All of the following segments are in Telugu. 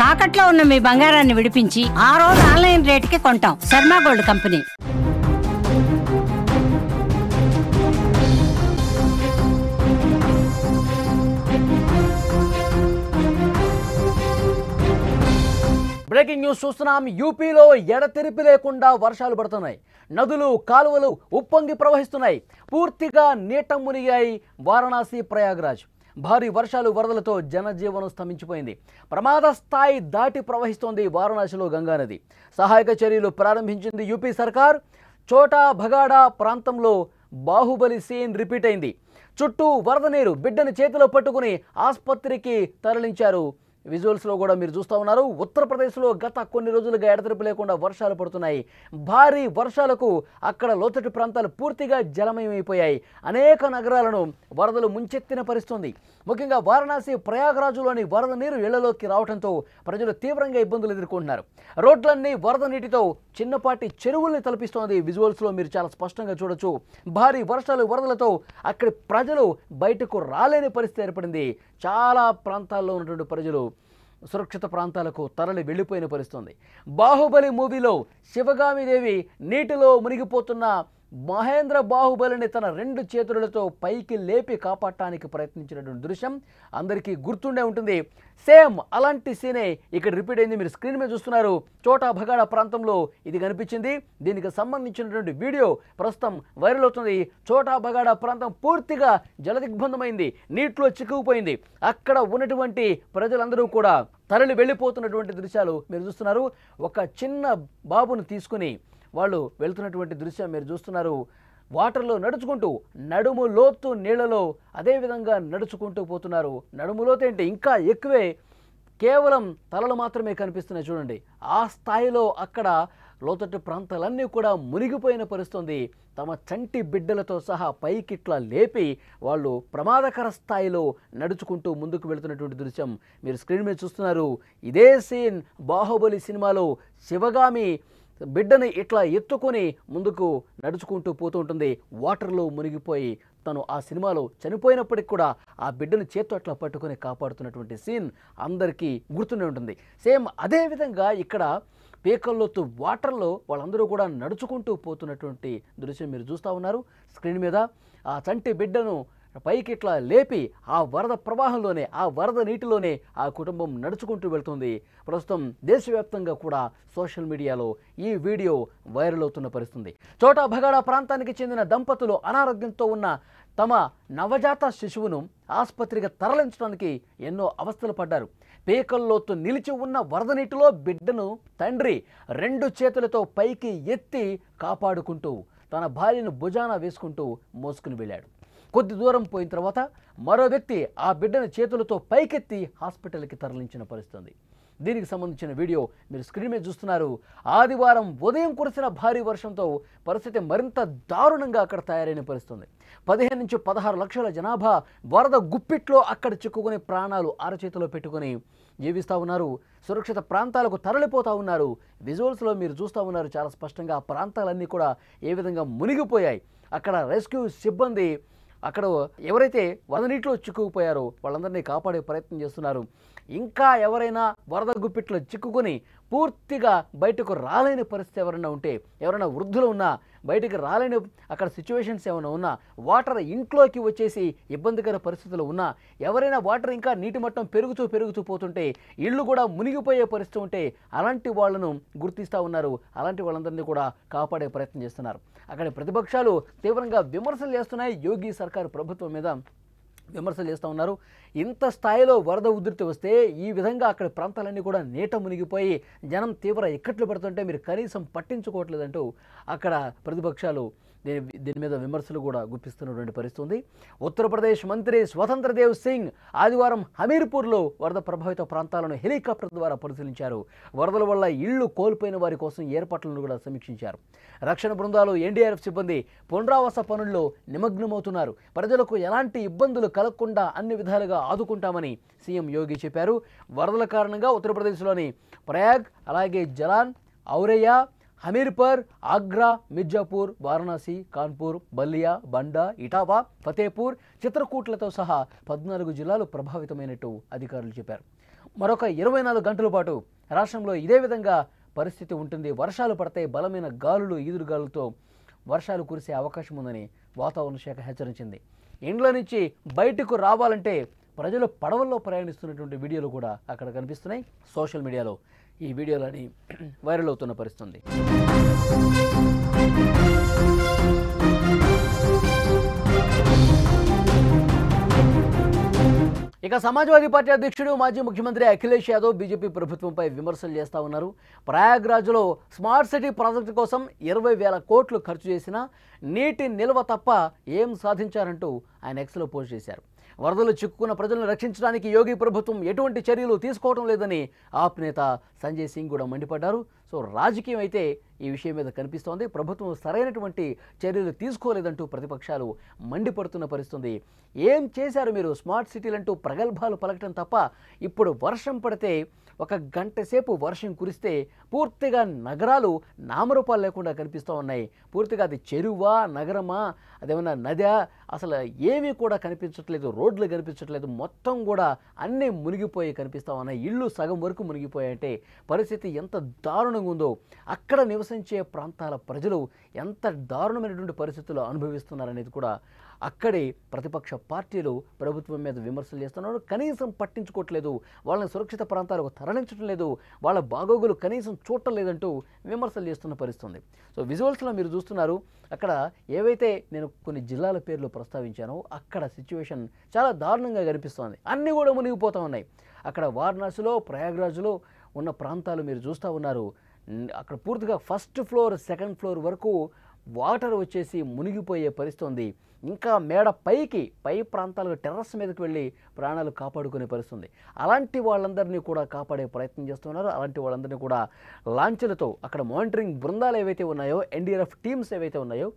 తాకట్లో ఉన్న మీ బంగారాన్ని విడిపించి ఆ రోజు ఆన్లైన్ రేటుకి కొంటాం. Sharma gold company. Breaking news చూస్తున్నాం. యూపీలో ఎడతెరిపి లేకుండా వర్షాలు పడుతున్నాయి. నదులు, కాలువలు ఉప్పొంగి ప్రవహిస్తున్నాయి. పూర్తిగా నీట మునిగాయి వారణాసి, ప్రయాగ్రాజ్. భారీ వర్షాలు, వరదలతో జనజీవనం స్తంభించిపోయింది. ప్రమాద స్థాయి దాటి ప్రవహిస్తోంది వారణాసిలో గంగానది. సహాయక చర్యలు ప్రారంభించింది యూపీ సర్కార్. చోటా భగాడా ప్రాంతంలో బాహుబలి సీన్ రిపీట్ అయింది. చుట్టూ వరద నీరు. బిడ్డని చేతిలో పట్టుకుని ఆసుపత్రికి తరలించారు. విజువల్స్లో కూడా మీరు చూస్తూ ఉన్నారు. ఉత్తరప్రదేశ్లో గత కొన్ని రోజులుగా ఎడతెరిపి లేకుండా వర్షాలు పడుతున్నాయి. భారీ వర్షాలకు అక్కడ లోతట్టు ప్రాంతాలు పూర్తిగా జలమయమైపోయాయి. అనేక నగరాలను వరదలు ముంచెత్తిన పరిస్థితుంది. ముఖ్యంగా వారణాసి, ప్రయాగరాజులోని వరద నీరు ఇళ్లలోకి రావడంతో ప్రజలు తీవ్రంగా ఇబ్బందులు ఎదుర్కొంటున్నారు. రోడ్లన్నీ వరద నీటితో చిన్నపాటి చెరువుల్ని తలపిస్తోంది. విజువల్స్లో మీరు చాలా స్పష్టంగా చూడొచ్చు. భారీ వర్షాలు, వరదలతో అక్కడి ప్రజలు బయటకు రాలేని పరిస్థితి ఏర్పడింది. చాలా ప్రాంతాల్లో ఉన్నటువంటి ప్రజలు సురక్షిత ప్రాంతాలకు తరలి వెళ్ళిపోయిన పరిస్థితుంది. బాహుబలి మూవీలో శివగామిదేవి నీటిలో మునిగిపోతున్న మహేంద్ర బాహుబలిని తన 2 చేతులతో పైకి లేపి కాపాడటానికి ప్రయత్నించినటువంటి దృశ్యం అందరికీ గుర్తుండే ఉంటుంది. సేమ్ అలాంటి సీనే ఇక్కడ రిపీట్ అయింది. మీరు స్క్రీన్ మీద చూస్తున్నారు. చోటా భగాడా ప్రాంతంలో ఇది కనిపించింది. దీనికి సంబంధించినటువంటి వీడియో ప్రస్తుతం వైరల్ అవుతుంది. చోటా భగాడా ప్రాంతం పూర్తిగా జలదిగ్బంధమైంది, నీటిలో చిక్కుకుపోయింది. అక్కడ ఉన్నటువంటి ప్రజలందరూ కూడా తరలి వెళ్ళిపోతున్నటువంటి దృశ్యాలు మీరు చూస్తున్నారు. ఒక చిన్న బాబును తీసుకుని వాళ్ళు వెళ్తున్నటువంటి దృశ్యం మీరు చూస్తున్నారు. వాటర్లో నడుచుకుంటూ, నడుము లోతు నీళ్లలో అదేవిధంగా నడుచుకుంటూ పోతున్నారు. నడుము లోతు ఏంటి, ఇంకా ఎక్కువే, కేవలం తలలు మాత్రమే కనిపిస్తున్నాయి చూడండి. ఆ స్థాయిలో అక్కడ లోతట్టు ప్రాంతాలన్నీ కూడా మునిగిపోయిన పరిస్థితుంది. తమ చంటి బిడ్డలతో సహా పైకిట్లా లేపి వాళ్ళు ప్రమాదకర స్థాయిలో నడుచుకుంటూ ముందుకు వెళుతున్నటువంటి దృశ్యం మీరు స్క్రీన్ మీద చూస్తున్నారు. ఇదే సీన్ బాహుబలి సినిమాలో శివగామి బిడ్డని ఇట్లా ఎత్తుకొని ముందుకు నడుచుకుంటూ పోతూ ఉంటుంది. వాటర్లో మునిగిపోయి తను ఆ సినిమాలో చనిపోయినప్పటికి కూడా ఆ బిడ్డని చేత్తో అట్లా పట్టుకొని కాపాడుతున్నటువంటి సీన్ అందరికీ గుర్తుండే ఉంటుంది. సేమ్ అదేవిధంగా ఇక్కడ పీకల్లోతు వాటర్లో వాళ్ళందరూ కూడా నడుచుకుంటూ పోతున్నటువంటి దృశ్యం మీరు చూస్తూ ఉన్నారు స్క్రీన్ మీద. ఆ చంటి బిడ్డను పైకి ఇట్లా లేపి ఆ వరద ప్రవాహంలోనే, ఆ వరద నీటిలోనే ఆ కుటుంబం నడుచుకుంటూ వెళ్తుంది. ప్రస్తుతం దేశవ్యాప్తంగా కూడా సోషల్ మీడియాలో ఈ వీడియో వైరల్ అవుతున్న పరిస్థితి. చోటా భగాడా ప్రాంతానికి చెందిన దంపతులు అనారోగ్యంతో ఉన్న తమ నవజాత శిశువును ఆసుపత్రికి తరలించడానికి ఎన్నో అవస్థలు పడ్డారు. పీకల్లోతు నిలిచి ఉన్న వరద నీటిలో బిడ్డను తండ్రి 2 చేతులతో పైకి ఎత్తి కాపాడుకుంటూ తన భార్యను భుజాన వేసుకుంటూ మోసుకుని వెళ్ళాడు. కొద్ది దూరం పోయిన తర్వాత మరో వ్యక్తి ఆ బిడ్డను చేతులతో పైకెత్తి హాస్పిటల్కి తరలించిన పరిస్థితి. దీనికి సంబంధించిన వీడియో మీరు స్క్రీన్ మీద చూస్తున్నారు. ఆదివారం ఉదయం కురిసిన భారీ వర్షంతో పరిస్థితి మరింత దారుణంగా అక్కడ తయారైన పరిస్థితి. 15 నుంచి 16 లక్షల జనాభా వరద గుప్పిట్లో అక్కడ చిక్కుకుని ప్రాణాలు అరచేతిలో పెట్టుకుని జీవిస్తూ ఉన్నారు. సురక్షిత ప్రాంతాలకు తరలిపోతూ ఉన్నారు. విజువల్స్లో మీరు చూస్తూ ఉన్నారు చాలా స్పష్టంగా. ఆ ప్రాంతాలన్నీ కూడా ఏ విధంగా మునిగిపోయాయి. అక్కడ రెస్క్యూ సిబ్బంది అక్కడ ఎవరైతే వరద నీటిలో చిక్కుకుపోయారో వాళ్ళందరినీ కాపాడే ప్రయత్నం చేస్తున్నారు. ఇంకా ఎవరైనా వరద గుప్పిట్లో చిక్కుకొని పూర్తిగా బయటకు రాలేని పరిస్థితి ఎవరైనా ఉంటే, ఎవరైనా వృద్ధులు ఉన్నా బయటకు రాలేని అక్కడ సిచ్యువేషన్స్ ఏమైనా ఉన్నా, వాటర్ ఇంట్లోకి వచ్చేసి ఇబ్బందికర పరిస్థితులు ఉన్నా, ఎవరైనా వాటర్ ఇంకా నీటి మట్టం పెరుగుతూ పోతుంటే ఇళ్ళు కూడా మునిగిపోయే పరిస్థితి ఉంటే అలాంటి వాళ్ళను గుర్తిస్తూ ఉన్నారు. అలాంటి వాళ్ళందరినీ కూడా కాపాడే ప్రయత్నం చేస్తున్నారు. అక్కడ ప్రతిపక్షాలు తీవ్రంగా విమర్శలు చేస్తున్నాయి. యోగి సర్కారు ప్రభుత్వం మీద విమర్శలు చేస్తూ ఉన్నారు. ఇంత స్థాయిలో వరద ఉధృతి వస్తే ఈ విధంగా అక్కడ ప్రాంతాలన్నీ కూడా నీట మునిగిపోయి జనం తీవ్ర ఇక్కట్లు పడుతుంటే మీరు కనీసం పట్టించుకోవట్లేదంటూ అక్కడ ప్రతిపక్షాలు దీని మీద విమర్శలు కూడా గుప్పిస్తున్నటువంటి పరిస్థితి ఉంది. ఉత్తరప్రదేశ్ మంత్రి స్వతంత్రదేవ్ సింగ్ ఆదివారం హమీర్పూర్లో వరద ప్రభావిత ప్రాంతాలను హెలికాప్టర్ ద్వారా పరిశీలించారు. వరదల వల్ల ఇళ్లు కోల్పోయిన వారి కోసం ఏర్పాట్లను కూడా సమీక్షించారు. రక్షణ బృందాలు, ఎన్డీఆర్ఎఫ్ సిబ్బంది పునరావాస పనుల్లో నిమగ్నమవుతున్నారు. ప్రజలకు ఎలాంటి ఇబ్బందులు కలగకుండా అన్ని విధాలుగా ఆదుకుంటామని సీఎం యోగి చెప్పారు. వరదల కారణంగా ఉత్తరప్రదేశ్లోని ప్రయాగ్, అలాగే జలాన్, ఔరయ్య, हमीरपुर, आग्रा, मिर्जापुर, वाराणसी, कानपुर, बल्लिया, बंडा, इटावा, फतेहपुर, चित्रकूटलतो सहा 14 జిల్లాలు ప్రభావితమైనట్టు అధికారులు చెప్పారు. మరొక 24 గంటల పాటు రాష్ట్రంలో ఇదే విధంగా పరిస్థితి ఉంటుంది. వర్షాలు పడతాయి, బలమైన గాలులు ఈదురుగాలులతో వర్షాలు కురిసే అవకాశం ఉందని వాతావరణ శాఖ హెచ్చరించింది. ఇండ్ల నుంచి బయటకు రావాలంటే ప్రజలు పడవల్లో ప్రయాణిస్తున్నటువంటి వీడియోలు కూడా అక్కడ కనిపిస్తున్నాయి. సోషల్ మీడియాలో ఈ వీడియోలని వైరల్ అవుతున్న పరిస్థితి. ఇక సమాజ్వాదీ పార్టీ అధ్యక్షుడు మాజీ ముఖ్యమంత్రి అఖిలేష్ యాదవ్ బీజేపీ ప్రభుత్వంపై విమర్శలు చేస్తూ ఉన్నారు. ప్రయాగ్రాజ్లో స్మార్ట్ సిటీ ప్రాజెక్టు కోసం 20,000 కోట్లు ఖర్చు చేసినా నీటి నిల్వ తప్ప ఏం సాధించారంటూ ఆయన ఎక్స్లో పోస్ట్ చేశారు. వరదలు చిక్కుకున్న ప్రజలను రక్షించడానికి యోగి ప్రభుత్వం ఎటువంటి చర్యలు తీసుకోవడం లేదని ఆప్ నేత సంజయ్ సింగ్ కూడా మండిపడ్డారు. సో రాజకీయం అయితే ఈ విషయం మీద కనిపిస్తోంది. ప్రభుత్వం సరైనటువంటి చర్యలు తీసుకోలేదంటూ ప్రతిపక్షాలు మండిపడుతున్న పరిస్థితి. ఏం చేశారు మీరు? స్మార్ట్ సిటీలంటూ ప్రగల్భాలు పలకటం తప్ప ఇప్పుడు వర్షం పడితే ఒక గంట సేపు వర్షం కురిస్తే పూర్తిగా నగరాలు నామరూపాలు లేకుండా కనిపిస్తూ ఉన్నాయి. పూర్తిగా అది చెరువా, నగరమా, అదేమన్నా నదా, అసలు ఏమీ కూడా కనిపించట్లేదు. రోడ్లు కనిపించట్లేదు. మొత్తం కూడా అన్నీ మునిగిపోయి కనిపిస్తూ ఉన్నాయి. ఇళ్ళు సగం వరకు మునిగిపోయాయంటే పరిస్థితి ఎంత దారుణంగా ఉందో, అక్కడ నివసించే ప్రాంతాల ప్రజలు ఎంత దారుణమైనటువంటి పరిస్థితులు అనుభవిస్తున్నారనేది కూడా అక్కడి ప్రతిపక్ష పార్టీలు ప్రభుత్వం మీద విమర్శలు చేస్తున్నారు. కనీసం పట్టించుకోవట్లేదు, వాళ్ళని సురక్షిత ప్రాంతాలకు తరలించడం లేదు, వాళ్ళ బాగోగులు కనీసం చూడటం లేదంటూ విమర్శలు చేస్తున్న పరిస్థితి. సో విజువల్స్లో మీరు చూస్తున్నారు, అక్కడ ఏవైతే నేను కొన్ని జిల్లాల పేర్లు ప్రస్తావించానో అక్కడ సిచ్యువేషన్ చాలా దారుణంగా కనిపిస్తోంది. అన్నీ కూడా మునిగిపోతూ ఉన్నాయి. అక్కడ వారణాసిలో, ప్రయాగ్రాజ్లో ఉన్న ప్రాంతాలు మీరు చూస్తూ ఉన్నారు. అక్కడ పూర్తిగా ఫస్ట్ ఫ్లోర్, సెకండ్ ఫ్లోర్ వరకు వాటర్ వచ్చేసి మునిగిపోయే పరిస్థితి ఉంది. ఇంకా మేడ పై ప్రాంతాలకు టెర్రస్ మీదకి వెళ్ళి ప్రాణాలు కాపాడుకునే పరిస్థితి. అలాంటి వాళ్ళందరినీ కూడా కాపాడే ప్రయత్నం చేస్తున్నారు. అలాంటి వాళ్ళందరినీ కూడా లాంఛలతో అక్కడ మానిటరింగ్ బృందాలు ఏవైతే ఉన్నాయో, ఎన్డీఆర్ఎఫ్ టీమ్స్ ఏవైతే ఉన్నాయో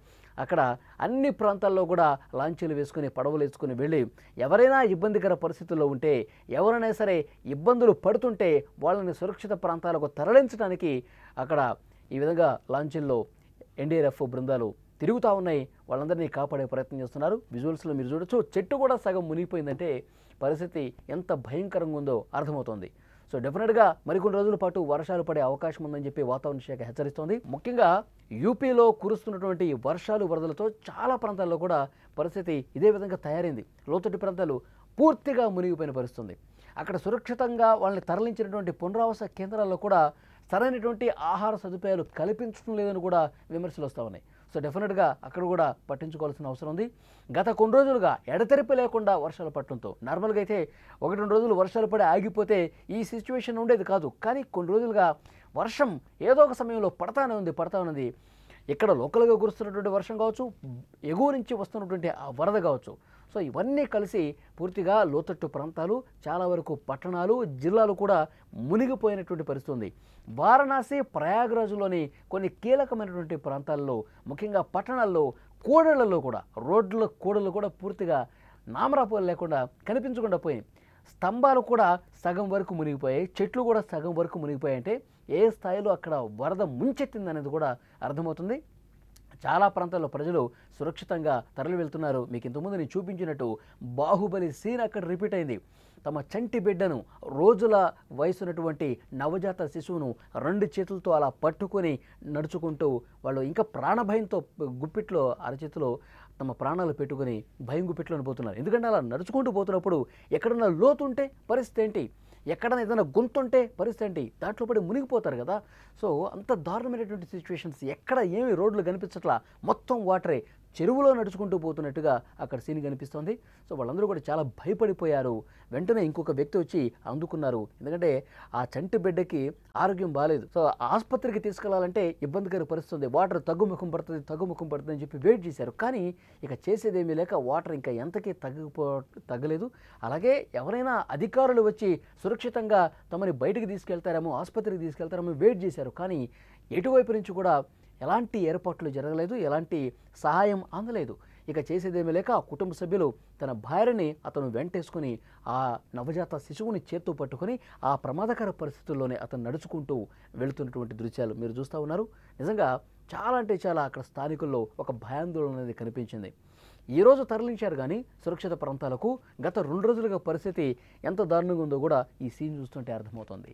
అక్కడ అన్ని ప్రాంతాల్లో కూడా లాంచీలు వేసుకుని, పడవలు వేసుకుని వెళ్ళి ఎవరైనా ఇబ్బందికర పరిస్థితుల్లో ఉంటే, ఎవరైనా సరే ఇబ్బందులు పడుతుంటే వాళ్ళని సురక్షిత ప్రాంతాలకు తరలించడానికి అక్కడ ఈ విధంగా లాంచీల్లో ఎన్డీఆర్ఎఫ్ బృందాలు తిరుగుతూ ఉన్నాయి. వాళ్ళందరినీ కాపాడే ప్రయత్నం చేస్తున్నారు. విజువల్స్లో మీరు చూడొచ్చు, చెట్టు కూడా సగం మునిగిపోయిందంటే పరిస్థితి ఎంత భయంకరంగా ఉందో అర్థమవుతోంది. సో డెఫినెట్గా మరికొన్ని రోజుల పాటు వర్షాలు పడే అవకాశం ఉందని చెప్పి వాతావరణ శాఖ హెచ్చరిస్తోంది. ముఖ్యంగా యూపీలో కురుస్తున్నటువంటి వర్షాలు, వరదలతో చాలా ప్రాంతాల్లో కూడా పరిస్థితి ఇదే విధంగా తయారైంది. లోతట్టు ప్రాంతాలు పూర్తిగా మునిగిపోయిన పరిస్థితి. అక్కడ సురక్షితంగా వాళ్ళని తరలించినటువంటి పునరావాస కేంద్రాల్లో కూడా సరైనటువంటి ఆహార సదుపాయాలు కల్పించడం లేదని కూడా విమర్శలు వస్తూ ఉన్నాయి. సో డెఫినెట్గా అక్కడ కూడా పట్టించుకోవాల్సిన అవసరం ఉంది. గత కొన్ని రోజులుగా ఎడతెరిపి లేకుండా వర్షాలు పట్టడంతో, నార్మల్గా అయితే 1-2 రోజులు వర్షాలు పడి ఆగిపోతే ఈ సిచ్యువేషన్ ఉండేది కాదు. కానీ కొన్ని రోజులుగా వర్షం ఏదో ఒక సమయంలో పడతానే ఉంది. ఇక్కడ లోకల్గా కురుస్తున్నటువంటి వర్షం కావచ్చు, ఎగువ నుంచి వస్తున్నటువంటి ఆ వరద కావచ్చు. సో ఇవన్నీ కలిసి పూర్తిగా లోతట్టు ప్రాంతాలు, చాలా వరకు పట్టణాలు, జిల్లాలు కూడా మునిగిపోయినటువంటి పరిస్థితి ఉంది. వారణాసి, ప్రయాగ్రాజ్లోని కొన్ని కీలకమైనటువంటి ప్రాంతాల్లో, ముఖ్యంగా పట్టణాల్లో, కూడళ్లలో కూడా, రోడ్ల కూడళ్ళు కూడా పూర్తిగా నామరాపాలు లేకుండా కనిపించకుండా పోయాయి. స్తంభాలు కూడా సగం వరకు మునిగిపోయాయి. చెట్లు కూడా సగం వరకు మునిగిపోయాయంటే ఏ స్థాయిలో అక్కడ వరద ముంచెత్తిందనేది కూడా అర్థమవుతుంది. చాలా ప్రాంతాల్లో ప్రజలు సురక్షితంగా తరలి వెళ్తున్నారు. మీకు ఇంతకుముందు నేను చూపించినట్టు బాహుబలి సీన్ అక్కడ రిపీట్ అయింది. తమ చంటి బిడ్డను, రోజుల వయసున్నటువంటి నవజాత శిశువును 2 చేతులతో అలా పట్టుకొని నడుచుకుంటూ వాళ్ళు ఇంకా ప్రాణభయంతో గుప్పిట్లో, అరచేతిలో తమ ప్రాణాలు పెట్టుకుని భయం గుప్పిట్లోని పోతున్నారు. ఎందుకంటే అలా నడుచుకుంటూ పోతున్నప్పుడు ఎక్కడన్నా లోతు ఉంటే పరిస్థితి ఏంటి, ఎక్కడైనా ఏదైనా గొంతుంటే పరిస్థితి ఏంటి, దాంట్లో పడి మునిగిపోతారు కదా. సో అంత దారుణమైనటువంటి సిచ్యువేషన్స్, ఎక్కడ ఏమి రోడ్లు కనిపించట్లా, మొత్తం వాటరే, చెరువులో నడుచుకుంటూ పోతున్నట్టుగా అక్కడ సీన్ కనిపిస్తోంది. సో వాళ్ళందరూ కూడా చాలా భయపడిపోయారు. వెంటనే ఇంకొక వ్యక్తి వచ్చి అందుకున్నారు. ఎందుకంటే ఆ చంటి బిడ్డకి ఆరోగ్యం బాగాలేదు. సో ఆసుపత్రికి తీసుకెళ్లాలంటే ఇబ్బందికర పరిస్థితుంది. వాటర్ తగ్గుముఖం పడుతుంది అని చెప్పి వెయిట్ చేశారు. కానీ ఇక చేసేదేమీ లేక వాటర్ ఇంకా ఎంతకీ తగ్గలేదు. అలాగే ఎవరైనా అధికారులు వచ్చి సురక్షితంగా తమని బయటికి తీసుకెళ్తారేమో, ఆసుపత్రికి తీసుకెళ్తారేమో వెయిట్ చేశారు. కానీ ఎటువైపు నుంచి కూడా ఎలాంటి ఏర్పాట్లు జరగలేదు, ఎలాంటి సహాయం అందలేదు. ఇక చేసేదేమీ లేక ఆ కుటుంబ సభ్యులు తన భార్యని అతను వెంటేసుకుని ఆ నవజాత శిశువుని చేత్తో పట్టుకొని ఆ ప్రమాదకర పరిస్థితుల్లోనే అతను నడుచుకుంటూ వెళుతున్నటువంటి దృశ్యాలు మీరు చూస్తూ ఉన్నారు. నిజంగా చాలా అంటే చాలా అక్కడ స్థానికుల్లో ఒక భయాందోళన అనేది కనిపించింది. ఈరోజు తరలించారు కానీ సురక్షిత ప్రాంతాలకు. గత 2 రోజులుగా పరిస్థితి ఎంత దారుణంగా ఉందో కూడా ఈ సీన్ చూస్తుంటే అర్థమవుతుంది.